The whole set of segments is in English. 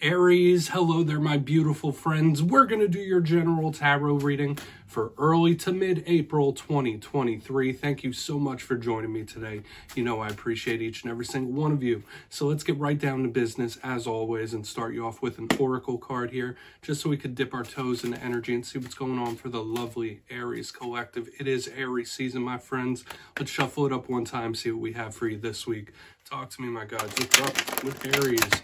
Aries, hello there, my beautiful friends. We're going to do your general tarot reading for early to mid-April 2023. Thank you so much for joining me today. You know I appreciate each and every single one of you. So let's get right down to business, as always, and start you off with an oracle card here, just so we could dip our toes into energy and see what's going on for the lovely Aries collective. It is Aries season, my friends. Let's shuffle it up one time, see what we have for you this week. Talk to me, my gods. What's up with Aries?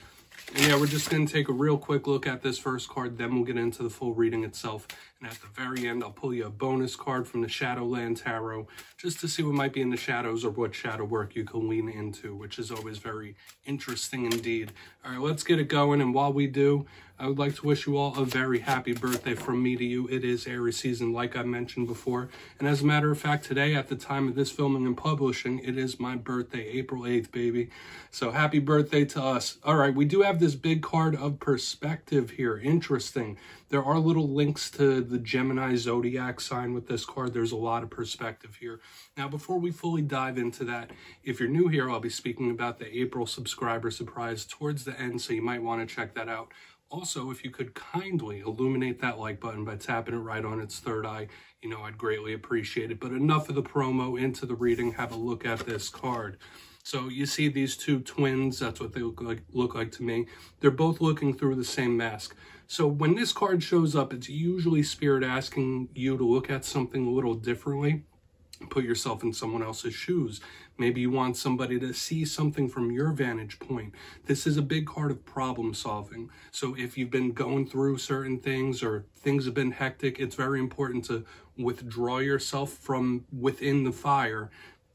And yeah, we're just going to take a real quick look at this first card, then we'll get into the full reading itself. And at the very end, I'll pull you a bonus card from the Shadowland Tarot, just to see what might be in the shadows or what shadow work you can lean into, which is always very interesting indeed. All right, let's get it going. And while we do, I would like to wish you all a very happy birthday from me to you. It is Aries season, like I mentioned before. And as a matter of fact, today, at the time of this filming and publishing, it is my birthday, April 8th, baby. So happy birthday to us. All right, we do have this big card of perspective here. Interesting. There are little links to the Gemini zodiac sign with this card. There's a lot of perspective here. Now, before we fully dive into that, if you're new here, I'll be speaking about the April subscriber surprise towards the end, so you might want to check that out. Also, if you could kindly illuminate that like button by tapping it right on its third eye, you know, I'd greatly appreciate it. But enough of the promo, into the reading. Have a look at this card. So you see these two twins, that's what they look like to me. They're both looking through the same mask. So when this card shows up, it's usually Spirit asking you to look at something a little differently. Put yourself in someone else's shoes. Maybe you want somebody to see something from your vantage point. This is a big card of problem solving. So if you've been going through certain things or things have been hectic, it's very important to withdraw yourself from within the fire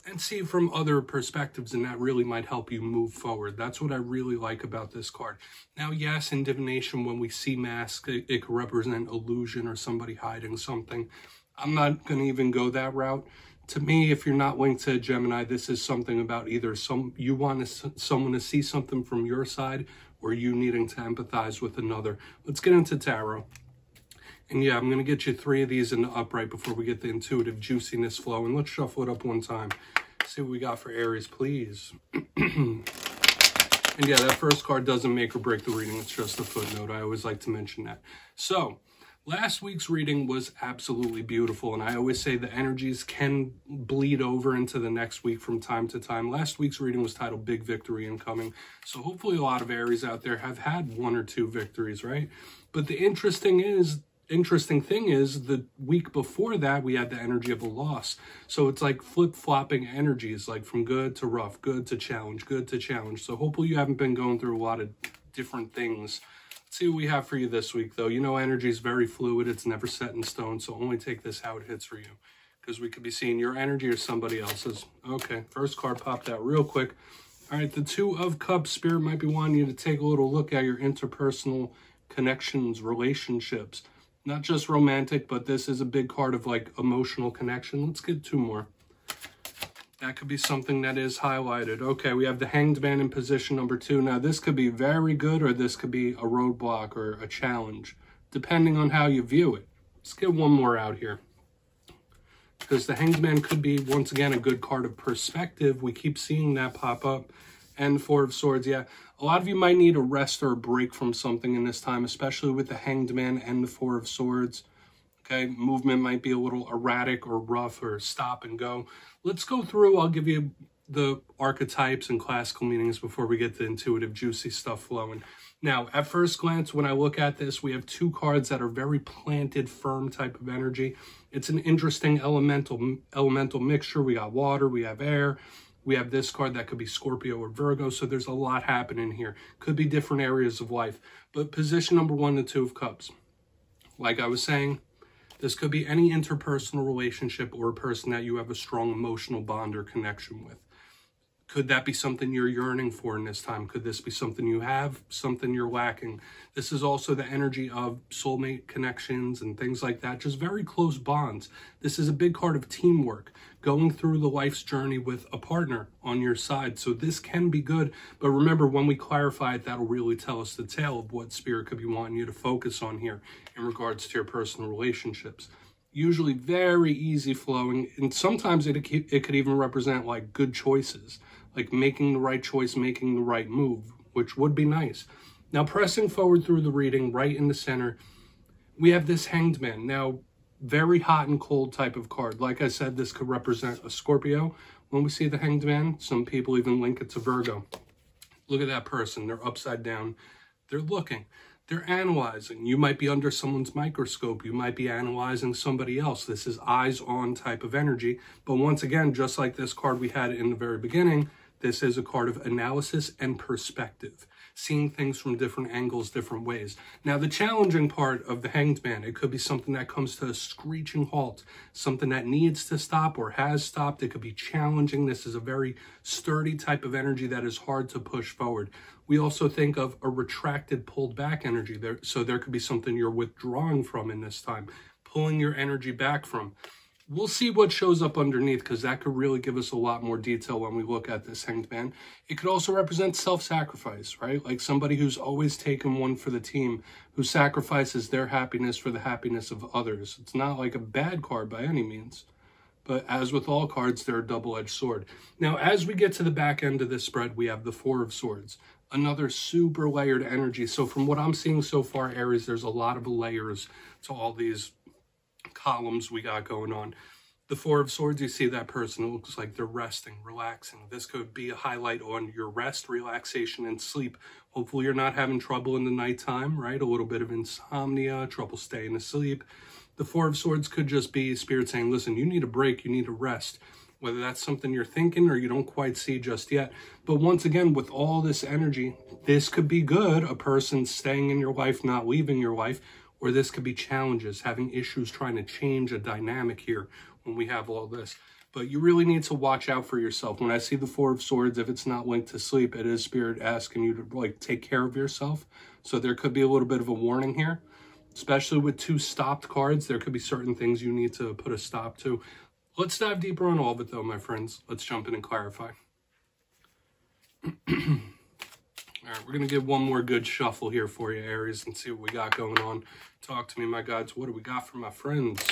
and see from other perspectives, and that really might help you move forward. That's what I really like about this card. Now, yes, in divination, when we see masks, it could represent illusion or somebody hiding something. I'm not going to even go that route. To me, if you're not linked to Gemini, this is something about either you want someone to see something from your side, or you needing to empathize with another. Let's get into tarot. And yeah, I'm going to get you 3 of these in the upright before we get the intuitive juiciness flow. And let's shuffle it up one time. See what we got for Aries, please. And yeah, that first card doesn't make or break the reading. It's just a footnote. I always like to mention that. So, last week's reading was absolutely beautiful, and I always say the energies can bleed over into the next week from time to time. Last week's reading was titled Big Victory Incoming, so hopefully a lot of Aries out there have had 1 or 2 victories, right? But the interesting thing is the week before that we had the energy of a loss. So it's like flip-flopping energies, like from good to rough, good to challenge, good to challenge. So hopefully you haven't been going through a lot of different things. Let's see what we have for you this week, though. You know, energy is very fluid. It's never set in stone, so only take this how it hits for you, because we could be seeing your energy or somebody else's. Okay, first card popped out real quick. All right, the 2 of Cups. Spirit might be wanting you to take a little look at your interpersonal connections, relationships. Not just romantic, but this is a big card of like emotional connection. Let's get 2 more. That could be something that is highlighted. Okay, we have the Hanged Man in position number 2. Now, this could be very good, or this could be a roadblock or a challenge, depending on how you view it. Let's get 1 more out here, because the Hanged Man could be, once again, a good card of perspective. We keep seeing that pop up. And 4 of Swords, yeah. A lot of you might need a rest or a break from something in this time, especially with the Hanged Man and the 4 of Swords. Okay, movement might be a little erratic or rough or stop and go. Let's go through. I'll give you the archetypes and classical meanings before we get the intuitive, juicy stuff flowing. Now, at first glance, when I look at this, we have 2 cards that are very planted, firm type of energy. It's an interesting elemental mixture. We got water, we have air. We have this card that could be Scorpio or Virgo, so there's a lot happening here. Could be different areas of life. But position number 1, the 2 of Cups. Like I was saying, this could be any interpersonal relationship or a person that you have a strong emotional bond or connection with. Could that be something you're yearning for in this time? Could this be something you have, something you're lacking? This is also the energy of soulmate connections and things like that, just very close bonds. This is a big card of teamwork, going through the life's journey with a partner on your side. So this can be good, but remember, when we clarify it, that'll really tell us the tale of what Spirit could be wanting you to focus on here in regards to your personal relationships. Usually very easy flowing, and sometimes it could even represent like good choices, like making the right choice, making the right move, which would be nice. Now, pressing forward through the reading, right in the center, we have this Hanged Man. Now, very hot and cold type of card. Like I said, this could represent a Scorpio. When we see the Hanged Man, some people even link it to Virgo. Look at that person. They're upside down. They're looking. They're analyzing. You might be under someone's microscope. You might be analyzing somebody else. This is eyes on type of energy. But once again, just like this card we had in the very beginning, this is a card of analysis and perspective, seeing things from different angles, different ways. Now, the challenging part of the Hanged Man, it could be something that comes to a screeching halt, something that needs to stop or has stopped. It could be challenging. This is a very sturdy type of energy that is hard to push forward. We also think of a retracted, pulled back energy. So there could be something you're withdrawing from in this time, pulling your energy back from. We'll see what shows up underneath, because that could really give us a lot more detail when we look at this Hanged Man. It could also represent self-sacrifice, right? Like somebody who's always taken one for the team, who sacrifices their happiness for the happiness of others. It's not like a bad card by any means, but as with all cards, they're a double-edged sword. Now, as we get to the back end of this spread, we have the Four of Swords, another super layered energy. So from what I'm seeing so far, Aries, there's a lot of layers to all these columns we got going on. The Four of Swords, you see that person, it looks like they're resting, relaxing. This could be a highlight on your rest, relaxation, and sleep. Hopefully you're not having trouble in the nighttime, right? A little bit of insomnia, trouble staying asleep. The Four of Swords could just be Spirit saying, listen, you need a break, you need a rest. Whether that's something you're thinking or you don't quite see just yet. But once again, with all this energy, this could be good, a person staying in your life, not leaving your life, or this could be challenges, having issues trying to change a dynamic here when we have all this. But you really need to watch out for yourself. When I see the Four of Swords, if it's not linked to sleep, it is Spirit asking you to like take care of yourself. So there could be a little bit of a warning here, especially with two stopped cards. There could be certain things you need to put a stop to. Let's dive deeper on all of it though, my friends. Let's jump in and clarify. All right, we're going to give one more good shuffle here for you, Aries, and see what we got going on. Talk to me, my guides. What do we got for my friends?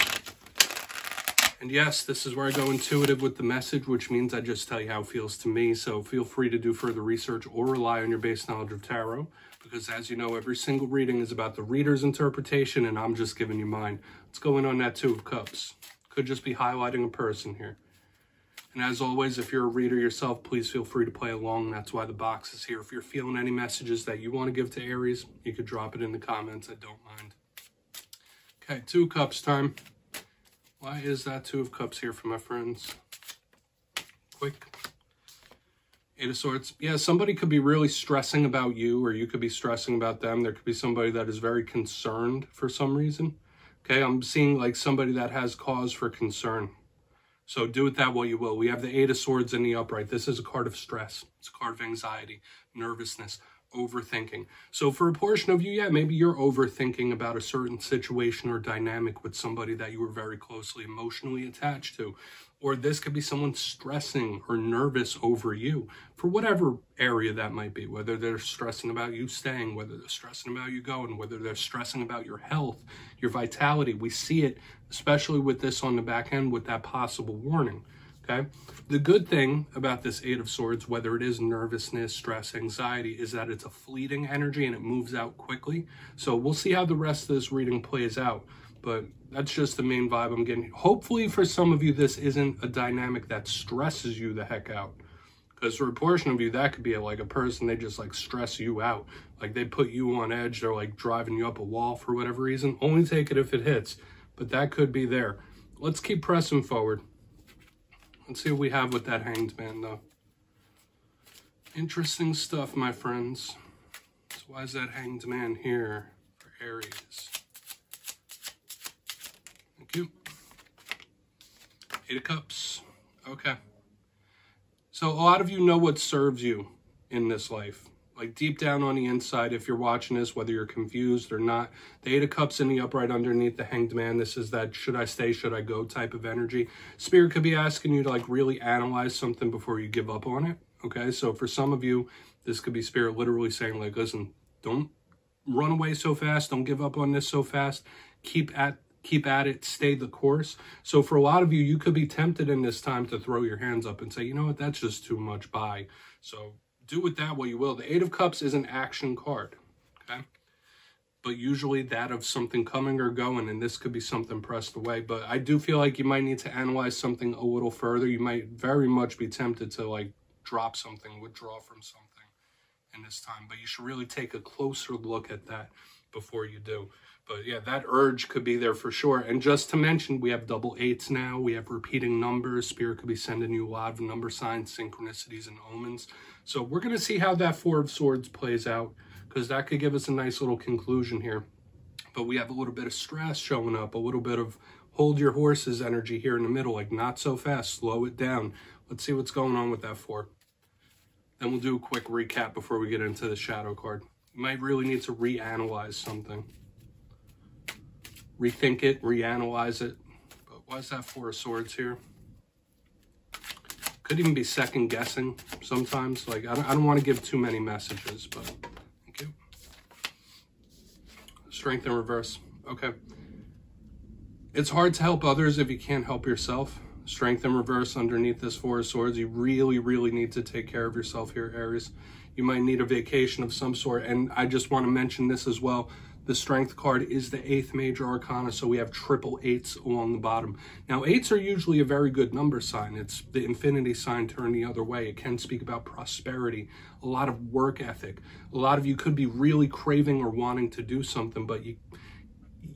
And yes, this is where I go intuitive with the message, which means I just tell you how it feels to me. So feel free to do further research or rely on your base knowledge of tarot, because as you know, every single reading is about the reader's interpretation, and I'm just giving you mine. What's going on that Two of Cups? Could just be highlighting a person here. And as always, if you're a reader yourself, please feel free to play along. That's why the box is here. If you're feeling any messages that you want to give to Aries, you could drop it in the comments. I don't mind. Okay, Two of Cups time. Why is that Two of Cups here for my friends? Quick. Eight of Swords. Yeah, somebody could be really stressing about you, or you could be stressing about them. There could be somebody that is very concerned for some reason. Okay, I'm seeing like somebody that has cause for concern. So do with that what you will. We have the Eight of Swords in the upright. This is a card of stress. It's a card of anxiety, nervousness, overthinking. So for a portion of you, yeah, maybe you're overthinking about a certain situation or dynamic with somebody that you were very closely emotionally attached to. Or this could be someone stressing or nervous over you for whatever area that might be, whether they're stressing about you staying, whether they're stressing about you going, whether they're stressing about your health, your vitality. We see it, especially with this on the back end, with that possible warning, okay? The good thing about this Eight of Swords, whether it is nervousness, stress, anxiety, is that it's a fleeting energy and it moves out quickly. So we'll see how the rest of this reading plays out. But that's just the main vibe I'm getting. Hopefully for some of you, this isn't a dynamic that stresses you the heck out. Because for a portion of you, that could be like a person, they just like stress you out. Like they put you on edge. They're like driving you up a wall for whatever reason. Only take it if it hits. But that could be there. Let's keep pressing forward. Let's see what we have with that Hanged Man though. Interesting stuff, my friends. So why is that Hanged Man here for Aries? Thank you. Eight of Cups. Okay. So a lot of you know what serves you in this life. Like deep down on the inside, if you're watching this, whether you're confused or not, the Eight of Cups in the upright underneath the Hanged Man, this is that should I stay, should I go type of energy. Spirit could be asking you to like really analyze something before you give up on it. Okay, so for some of you, this could be Spirit literally saying like, listen, don't run away so fast. Don't give up on this so fast. Keep at it, stay the course. So for a lot of you, you could be tempted in this time to throw your hands up and say, you know what, that's just too much, bye. So do with that what you will. The Eight of Cups is an action card. okay? But usually that of something coming or going, and this could be something pressed away. But I do feel like you might need to analyze something a little further. You might very much be tempted to like drop something, withdraw from something in this time. But you should really take a closer look at that before you do. But yeah, that urge could be there for sure. And just to mention, we have double eights now. We have repeating numbers. Spirit could be sending you a lot of number signs, synchronicities, and omens. So we're going to see how that Four of Swords plays out, because that could give us a nice little conclusion here. But we have a little bit of stress showing up, a little bit of hold your horses energy here in the middle, like not so fast, slow it down. Let's see what's going on with that four. Then we'll do a quick recap before we get into the shadow card. You might really need to reanalyze something. Rethink it, reanalyze it. But why is that Four of Swords here? Could even be second guessing sometimes. Like, I don't want to give too many messages, but thank you. Strength in reverse. Okay. It's hard to help others if you can't help yourself. Strength in reverse underneath this Four of Swords. You really, really need to take care of yourself here, Aries. You might need a vacation of some sort. And I just want to mention this as well. The Strength card is the 8th major arcana, so we have triple eights along the bottom. Now, eights are usually a very good number sign. It's the infinity sign turned the other way. It can speak about prosperity, a lot of work ethic. A lot of you could be really craving or wanting to do something, but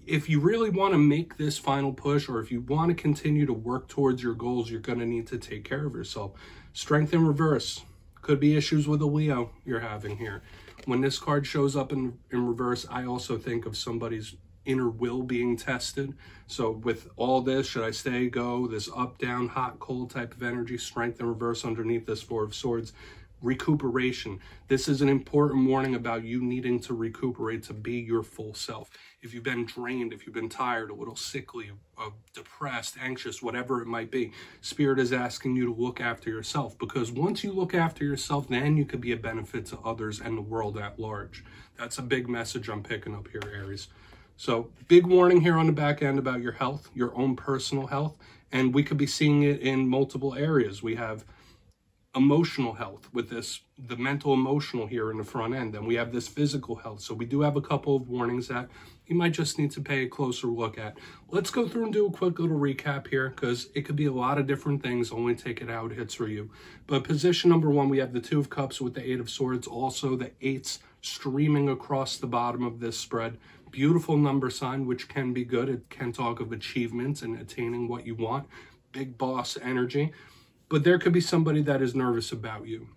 if you really want to make this final push, or if you want to continue to work towards your goals, you're going to need to take care of yourself. Strength in reverse. Could be issues with a Leo you're having here. When this card shows up in reverse, I also think of somebody's inner will being tested. So with all this, should I stay, go, this up, down, hot, cold type of energy, strength in reverse underneath this Four of Swords, recuperation. This is an important warning about you needing to recuperate to be your full self. If you've been drained, if you've been tired, a little sickly, depressed, anxious, whatever it might be, Spirit is asking you to look after yourself, because once you look after yourself, then you could be a benefit to others and the world at large. That's a big message I'm picking up here, Aries. So big warning here on the back end about your health, your own personal health, and we could be seeing it in multiple areas. We have emotional health with this, the mental emotional here in the front end. And we have this physical health. So we do have a couple of warnings that you might just need to pay a closer look at. Let's go through and do a quick little recap here, because it could be a lot of different things. Only take it how it hits for you. But position number one, we have the Two of Cups with the Eight of Swords. Also the eights streaming across the bottom of this spread. Beautiful number sign, which can be good. It can talk of achievements and attaining what you want. Big boss energy. But there could be somebody that is nervous about you,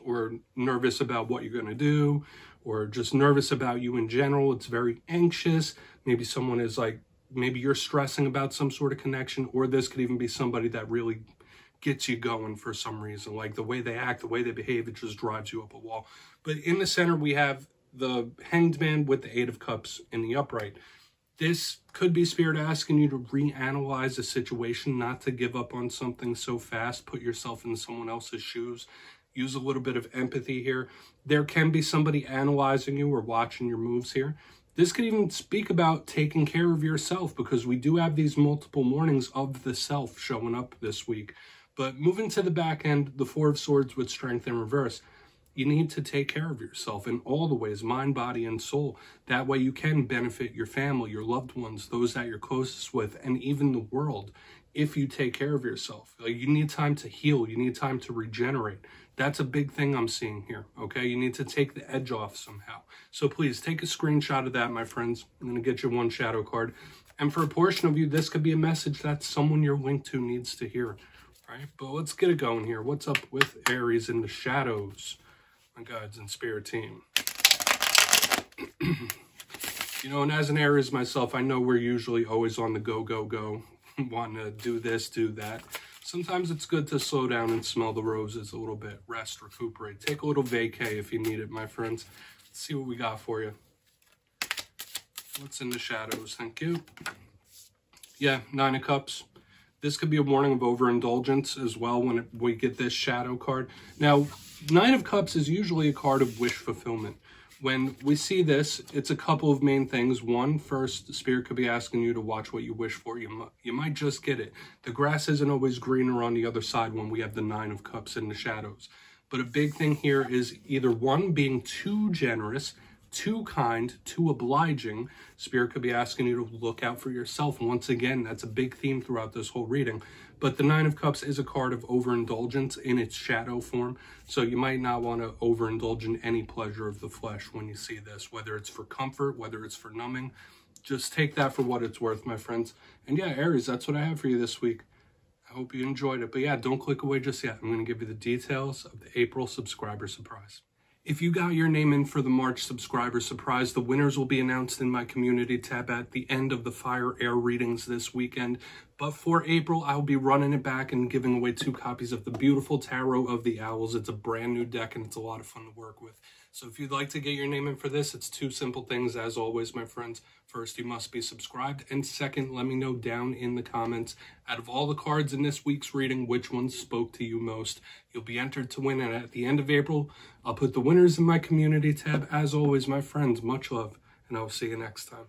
or nervous about what you're going to do, or just nervous about you in general. It's very anxious. Maybe someone is like, maybe you're stressing about some sort of connection, or this could even be somebody that really gets you going for some reason. Like the way they act, the way they behave, it just drives you up a wall. But in the center, we have the Hanged Man with the Eight of Cups in the upright. This could be Spirit asking you to reanalyze the situation, not to give up on something so fast. Put yourself in someone else's shoes. Use a little bit of empathy here. There can be somebody analyzing you or watching your moves here. This could even speak about taking care of yourself, because we do have these multiple warnings of the self showing up this week. But moving to the back end, the Four of Swords with strength in reverse. You need to take care of yourself in all the ways, mind, body, and soul. That way you can benefit your family, your loved ones, those that you're closest with, and even the world, if you take care of yourself. Like, you need time to heal. You need time to regenerate. That's a big thing I'm seeing here, okay? You need to take the edge off somehow. So please take a screenshot of that, my friends. I'm going to get you one shadow card. And for a portion of you, this could be a message that someone you're linked to needs to hear, right? But let's get it going here. What's up with Aries in the shadows? My guides and spirit team. You know, and as an Aries myself, I know we're usually always on the go, go, go, wanting to do this, do that. Sometimes it's good to slow down and smell the roses a little bit, rest, recuperate. Take a little vacay if you need it, my friends. Let's see what we got for you. What's in the shadows? Thank you. Yeah, Nine of Cups. This could be a warning of overindulgence as well when we get this shadow card. Now, Nine of Cups is usually a card of wish fulfillment. When we see this, it's a couple of main things. One, first, Spirit could be asking you to watch what you wish for. You might just get it. The grass isn't always greener on the other side when we have the Nine of Cups in the shadows. But a big thing here is either one, being too generous, too kind, too obliging, Spirit could be asking you to look out for yourself. Once again, that's a big theme throughout this whole reading. But the Nine of Cups is a card of overindulgence in its shadow form. So you might not want to overindulge in any pleasure of the flesh when you see this, whether it's for comfort, whether it's for numbing. Just take that for what it's worth, my friends. And yeah, Aries, that's what I have for you this week. I hope you enjoyed it. But yeah, don't click away just yet. I'm going to give you the details of the April subscriber surprise. If you got your name in for the March subscriber surprise, the winners will be announced in my community tab at the end of the Fire Air readings this weekend. But for April, I'll be running it back and giving away 2 copies of the beautiful Tarot of the Owls. It's a brand new deck and it's a lot of fun to work with. So if you'd like to get your name in for this, it's 2 simple things as always, my friends. First, you must be subscribed. And second, let me know down in the comments, out of all the cards in this week's reading, which ones spoke to you most. You'll be entered to win. And at the end of April, I'll put the winners in my community tab. As always, my friends, much love. And I'll see you next time.